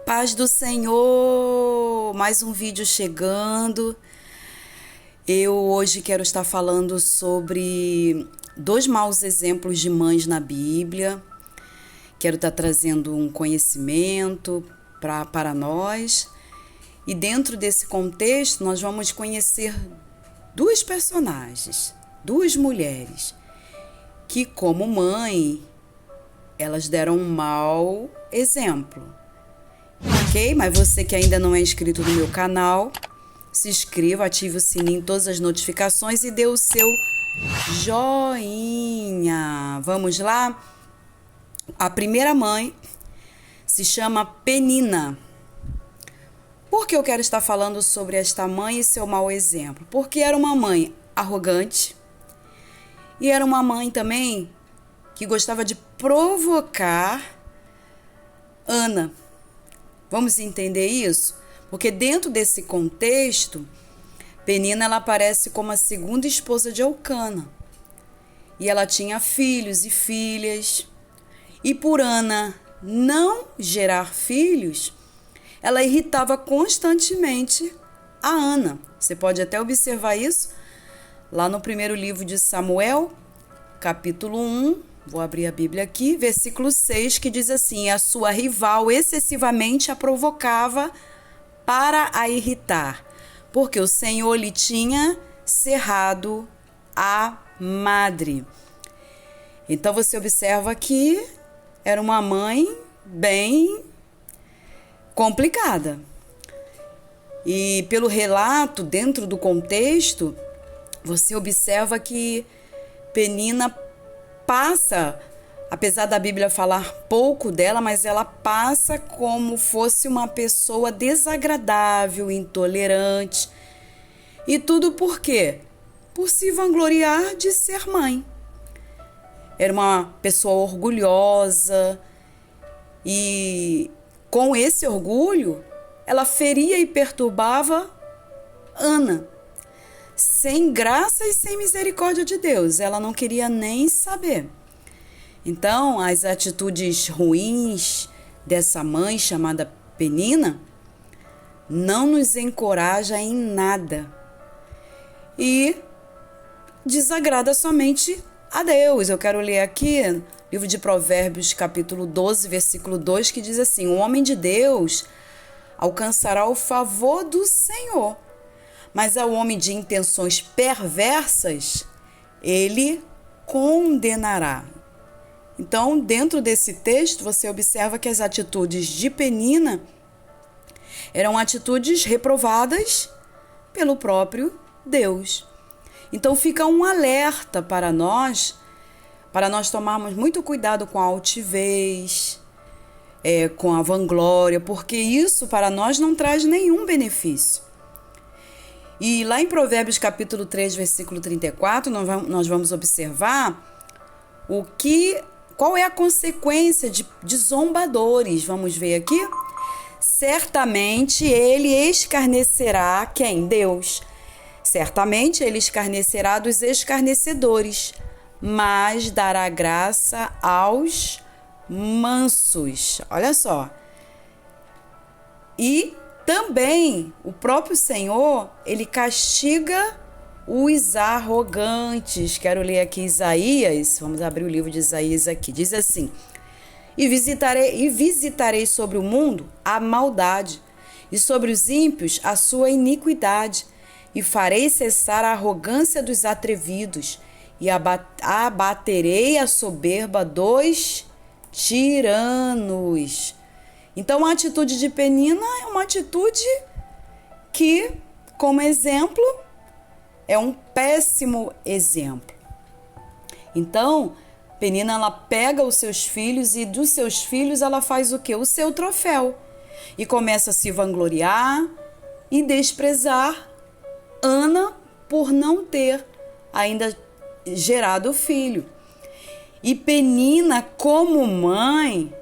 Paz do Senhor! Mais um vídeo chegando. Eu hoje quero estar falando sobre dois maus exemplos de mães na Bíblia. Quero estar trazendo um conhecimento para nós. E dentro desse contexto, nós vamos conhecer duas personagens, duas mulheres, que como mãe, elas deram um mau exemplo. Ok? Mas você que ainda não é inscrito no meu canal, se inscreva, ative o sininho, todas as notificações e dê o seu joinha. Vamos lá? A primeira mãe se chama Penina. Por que eu quero estar falando sobre esta mãe e seu mau exemplo? Porque era uma mãe arrogante e era uma mãe também que gostava de provocar Ana. Vamos entender isso? Porque dentro desse contexto, Penina ela aparece como a segunda esposa de Elcana. E ela tinha filhos e filhas. E por Ana não gerar filhos, ela irritava constantemente a Ana. Você pode até observar isso lá no primeiro livro de Samuel, capítulo 1. Vou abrir a Bíblia aqui, versículo 6, que diz assim: a sua rival excessivamente a provocava para a irritar, porque o Senhor lhe tinha cerrado a madre. Então você observa que era uma mãe bem complicada. E pelo relato, dentro do contexto, você observa que Penina passa, apesar da Bíblia falar pouco dela, mas ela passa como fosse uma pessoa desagradável, intolerante. E tudo por quê? Por se vangloriar de ser mãe. Era uma pessoa orgulhosa e com esse orgulho ela feria e perturbava Ana. Sem graça e sem misericórdia de Deus, ela não queria nem saber. Então, as atitudes ruins dessa mãe chamada Penina não nos encoraja em nada e desagrada somente a Deus. Eu quero ler aqui livro de Provérbios, capítulo 12, versículo 2, que diz assim: o homem de Deus alcançará o favor do Senhor, mas ao homem de intenções perversas, ele condenará. Então, dentro desse texto, você observa que as atitudes de Penina eram atitudes reprovadas pelo próprio Deus. Então, fica um alerta para nós tomarmos muito cuidado com a altivez, com a vanglória, porque isso para nós não traz nenhum benefício. E lá em Provérbios capítulo 3, versículo 34, nós vamos observar qual é a consequência de zombadores. Vamos ver aqui. Certamente ele escarnecerá quem? Deus. Certamente ele escarnecerá dos escarnecedores, mas dará graça aos mansos. Olha só. E também o próprio Senhor, ele castiga os arrogantes. Quero ler aqui Isaías, vamos abrir o livro de Isaías aqui. Diz assim: E visitarei sobre o mundo a maldade, e sobre os ímpios a sua iniquidade, e farei cessar a arrogância dos atrevidos, e abaterei a soberba dos tiranos. Então, a atitude de Penina é uma atitude que, como exemplo, é um péssimo exemplo. Então, Penina ela pega os seus filhos e dos seus filhos ela faz o quê? O seu troféu. E começa a se vangloriar e desprezar Ana por não ter ainda gerado filho. E Penina, como mãe,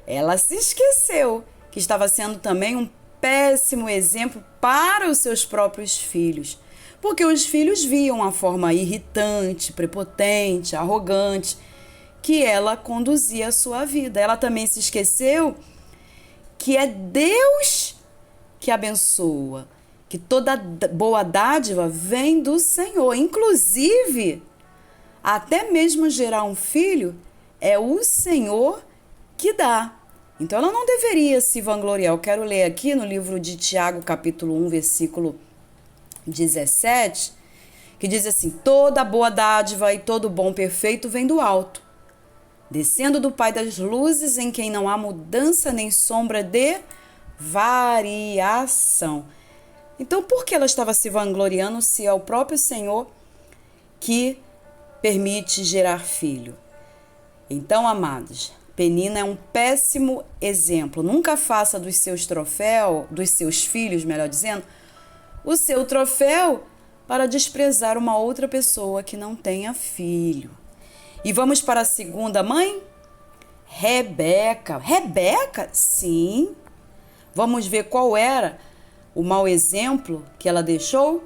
ela se esqueceu que estava sendo também um péssimo exemplo para os seus próprios filhos. Porque os filhos viam a forma irritante, prepotente, arrogante que ela conduzia a sua vida. Ela também se esqueceu que é Deus que abençoa, que toda boa dádiva vem do Senhor. Inclusive, até mesmo gerar um filho é o Senhor que dá. Então ela não deveria se vangloriar. Eu quero ler aqui no livro de Tiago, capítulo 1, versículo 17, que diz assim: toda boa dádiva e todo bom perfeito vem do alto, descendo do Pai das luzes, em quem não há mudança nem sombra de variação. Então, por que ela estava se vangloriando se é o próprio Senhor que permite gerar filho? Então, amados, Penina é um péssimo exemplo. Nunca faça dos seus troféus, dos seus filhos, melhor dizendo, o seu troféu para desprezar uma outra pessoa que não tenha filho. E vamos para a segunda mãe? Rebeca. Rebeca? Sim. Vamos ver qual era o mau exemplo que ela deixou?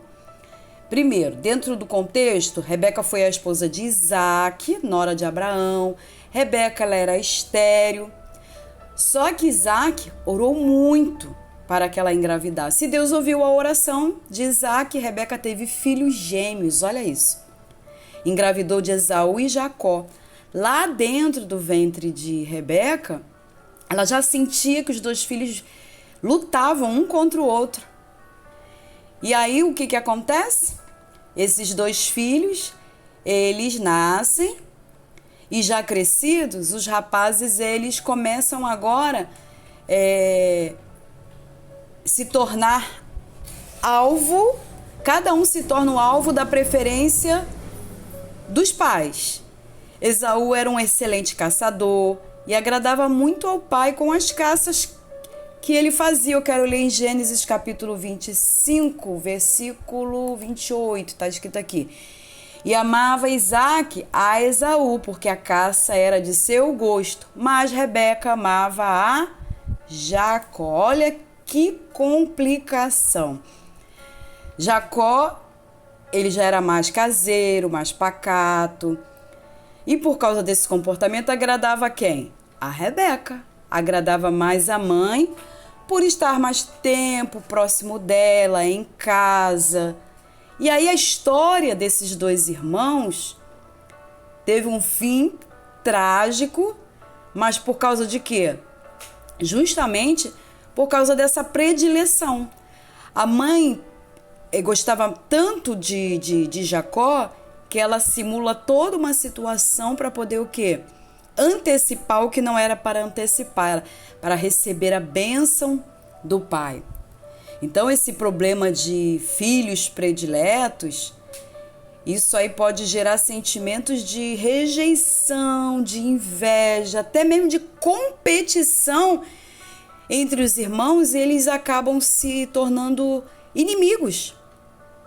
Primeiro, dentro do contexto, Rebeca foi a esposa de Isaac, nora de Abraão. Rebeca, ela era estéril. Só que Isaac orou muito para que ela engravidasse. E Deus ouviu a oração de Isaac e Rebeca teve filhos gêmeos, olha isso. Engravidou de Esaú e Jacó. Lá dentro do ventre de Rebeca, ela já sentia que os dois filhos lutavam um contra o outro. E aí o que acontece? Esses dois filhos, eles nascem e já crescidos, os rapazes, eles começam agora se tornar alvo, cada um se torna o alvo da preferência dos pais. Esaú era um excelente caçador e agradava muito ao pai com as caças que ele fazia. Eu quero ler em Gênesis capítulo 25, versículo 28, está escrito aqui. E amava Isaac a Esaú, porque a caça era de seu gosto, mas Rebeca amava a Jacó. Olha que complicação. Jacó, ele já era mais caseiro, mais pacato, e por causa desse comportamento agradava a quem? A Rebeca. Agradava mais a mãe por estar mais tempo próximo dela, em casa. E aí a história desses dois irmãos teve um fim trágico, mas por causa de quê? Justamente por causa dessa predileção. A mãe gostava tanto de Jacó que ela simula toda uma situação para poder o quê? Antecipar o que não era para antecipar, para receber a bênção do pai. Então, esse problema de filhos prediletos, isso aí pode gerar sentimentos de rejeição, de inveja, até mesmo de competição entre os irmãos, e eles acabam se tornando inimigos.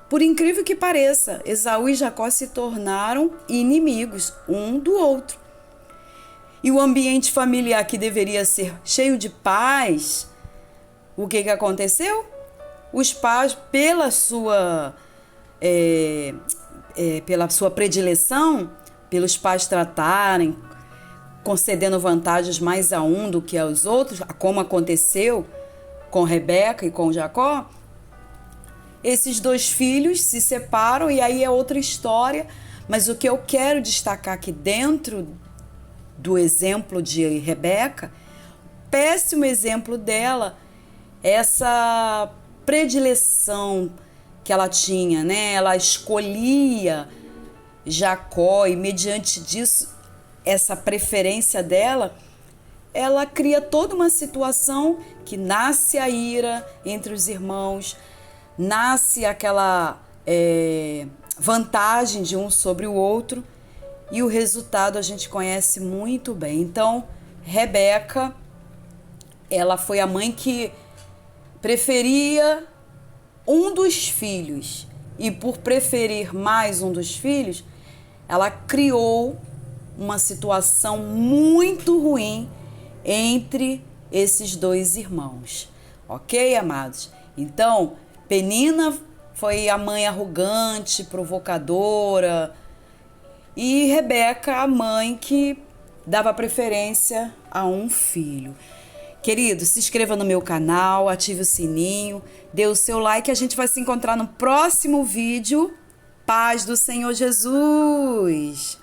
Por incrível que pareça, Esaú e Jacó se tornaram inimigos um do outro. E o ambiente familiar que deveria ser cheio de paz, o que aconteceu? Os pais, pela sua predileção, pelos pais tratarem, concedendo vantagens mais a um do que aos outros, como aconteceu com Rebeca e com Jacó, esses dois filhos se separam e aí é outra história. Mas o que eu quero destacar aqui dentro do exemplo de Rebeca, péssimo exemplo dela, essa predileção que ela tinha, né? Ela escolhia Jacó e mediante disso, essa preferência dela, ela cria toda uma situação que nasce a ira entre os irmãos, nasce aquela vantagem de um sobre o outro e o resultado a gente conhece muito bem. Então, Rebeca, ela foi a mãe que preferia um dos filhos e por preferir mais um dos filhos, ela criou uma situação muito ruim entre esses dois irmãos. Ok, amados? Então, Penina foi a mãe arrogante, provocadora, e Rebeca a mãe que dava preferência a um filho. Querido, se inscreva no meu canal, ative o sininho, dê o seu like, a gente vai se encontrar no próximo vídeo. Paz do Senhor Jesus!